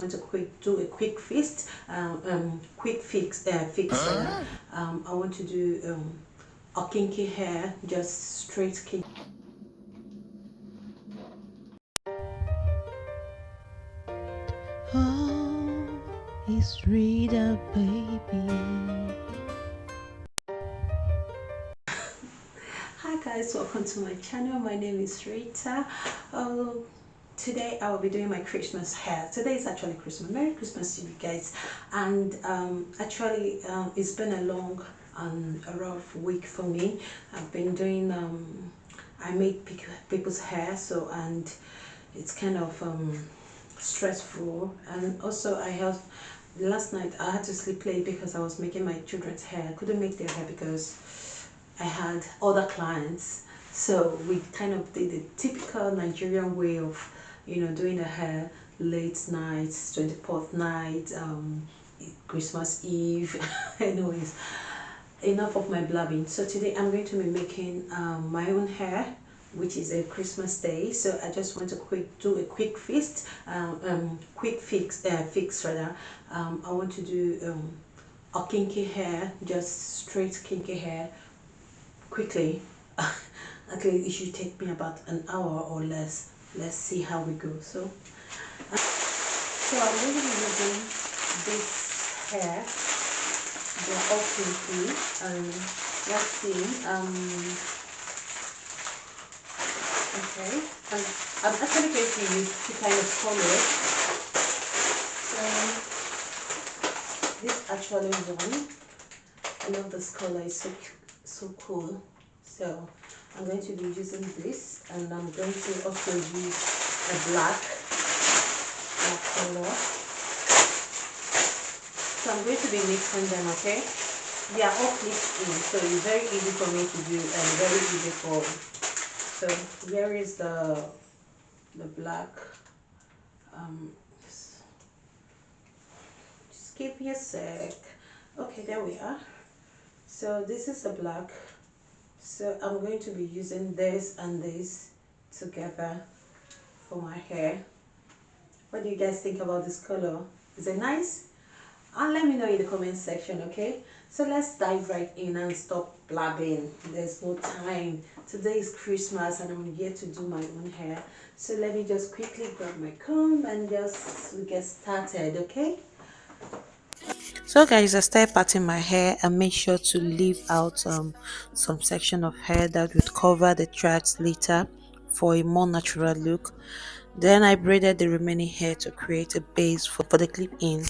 want to do a quick fix. I want to do a kinky hair, just straight kinky. Oh, it's Rita, baby. Hi guys, welcome to my channel. My name is Rita. Today I will be doing my Christmas hair. Today is actually Christmas. Merry Christmas to you guys. And it's been a long and a rough week for me. I've been doing I make people's hair, so, and it's kind of stressful. And also I have last night I had to sleep late because I was making my children's hair. I couldn't make their hair because I had other clients, so we kind of did the typical Nigerian way of, doing the hair late nights, 24th night, Christmas Eve. Anyways, enough of my blabbing. So today I'm going to be making my own hair, which is a Christmas day. So I just want to do a quick fix, fix rather. I want to do a kinky hair, just straight kinky hair, quickly. Okay, it should take me about an hour or less. Let's see how we go. So I'm going to be using this hair. They're all kinky, and let's see. Okay, and I'm actually going to use two kind of colors. So this actually one. I love this color. It's so cool. So I'm going to be using this, and I'm going to also use a black color. So I'm going to be mixing them, okay? They are all clipped in, so it's very easy for me to do and very easy for. So here is the black. Just give me a sec. Okay, there we are. So this is the black. So I'm going to be using this and this together for my hair. What do you guys think about this color? Is it nice? And let me know in the comment section, okay? So let's dive right in and stop blabbing. There's no time. Today is Christmas and I'm here to do my own hair. So let me just quickly grab my comb and just get started, okay? So guys, I start parting my hair and make sure to leave out some section of hair that would cover the tracks later for a more natural look. Then I braided the remaining hair to create a base for the clip in.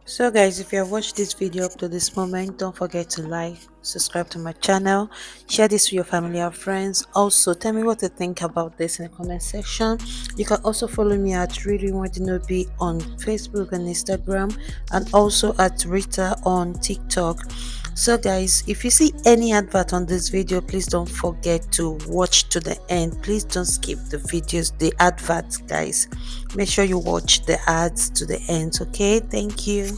So guys, if you have watched this video up to this moment, don't forget to like, subscribe to my channel, share this with your family and friends. Also tell me what you think about this in the comment section. You can also follow me at Really Want to Know Be on Facebook and Instagram, and also at Rita on TikTok. So guys, if you see any advert on this video, please don't forget to watch to the end. Please don't skip the videos, the adverts, guys. Make sure you watch the ads to the end. Okay, thank you.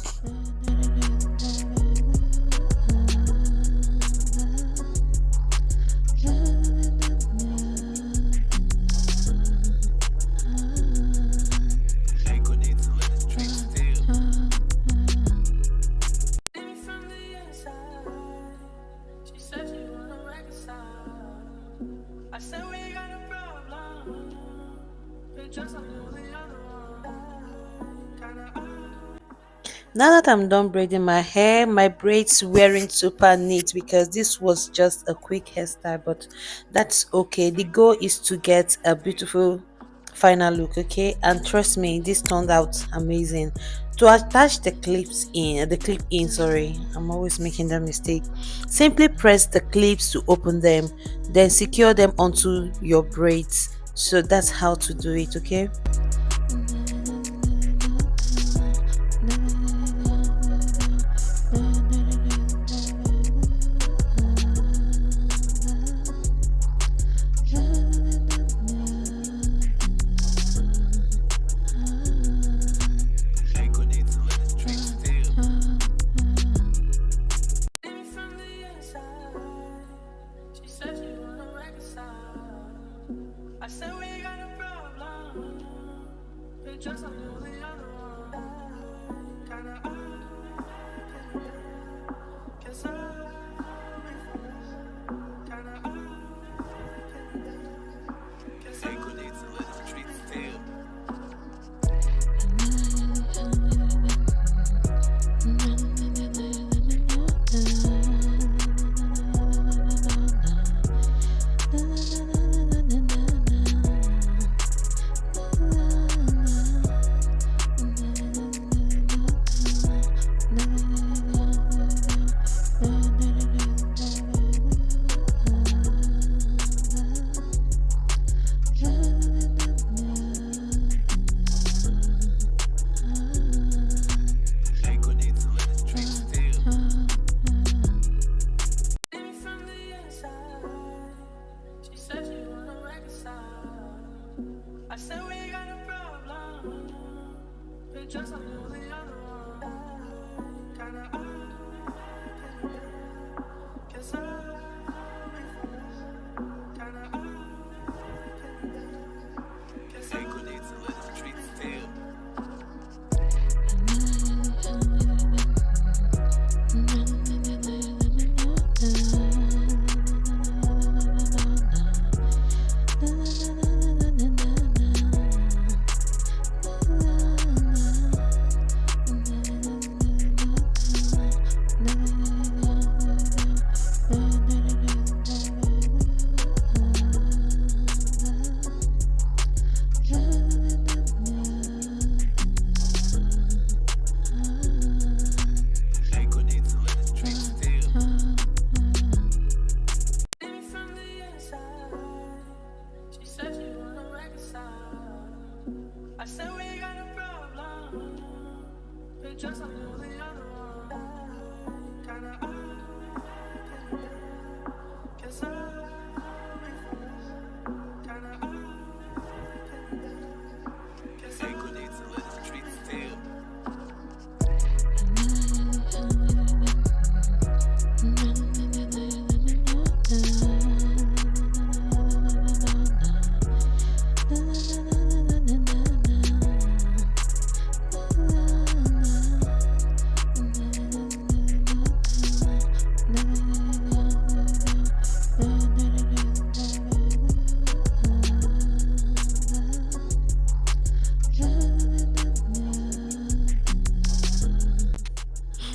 Now that I'm done braiding my hair, my braids weren't super neat because this was just a quick hairstyle, but that's okay. The goal is to get a beautiful final look, okay? And trust me, this turned out amazing. To attach the clip in, sorry, I'm always making that mistake. Simply press the clips to open them, then secure them onto your braids. So that's how to do it, okay?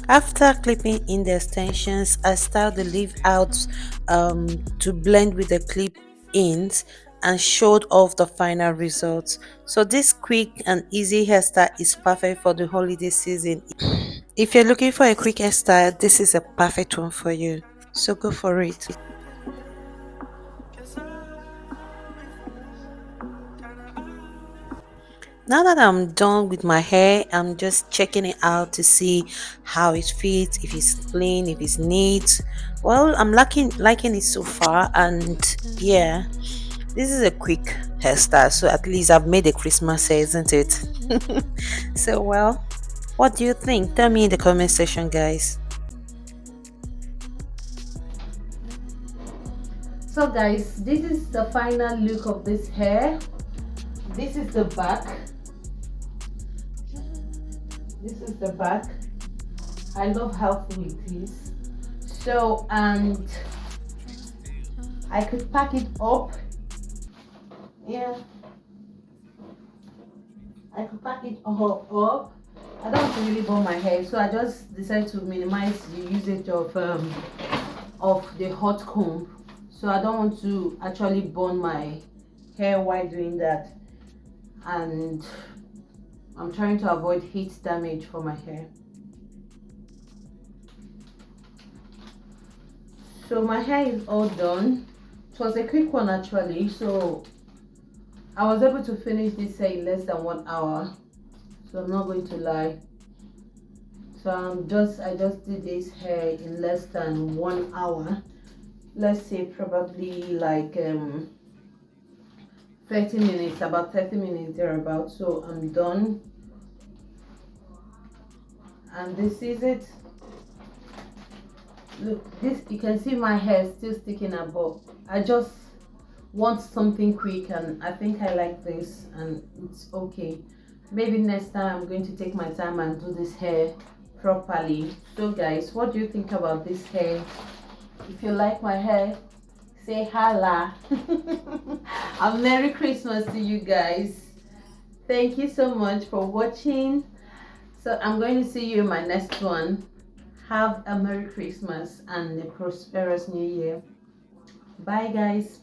After clipping in the extensions, I styled the leave out to blend with the clip ins and showed off the final results. So this quick and easy hairstyle is perfect for the holiday season. If you're looking for a quick hairstyle, this is a perfect one for you. So go for it. Now that I'm done with my hair, I'm just checking it out to see how it fits, if it's clean, if it's neat. Well, I'm liking it so far, and yeah, this is a quick hairstyle, so at least I've made a Christmas hair, isn't it? So well, what do you think? Tell me in the comment section, guys. So guys, this is the final look of this hair. This is the back. This is the back. I love how full it is. So, and I could pack it up. Yeah, I could pack it all up. I don't want to really burn my hair, so I just decided to minimize the usage of the hot comb. So I don't want to actually burn my hair while doing that, and I'm trying to avoid heat damage for my hair. So my hair is all done. It was a quick one actually, so I was able to finish this hair in less than 1 hour, so I'm not going to lie. So I just did this hair in less than 1 hour. Let's say probably like 30 minutes, about 30 minutes thereabout. So I'm done, and this is it. Look, this, you can see my hair still sticking above. I just want something quick, and I think I like this, and it's okay. Maybe next time I'm going to take my time and do this hair properly. So guys, what do you think about this hair? If you like my hair, say holla. And Merry Christmas to you guys. Thank you so much for watching. So I'm going to see you in my next one. Have a Merry Christmas and a prosperous New Year. Bye guys.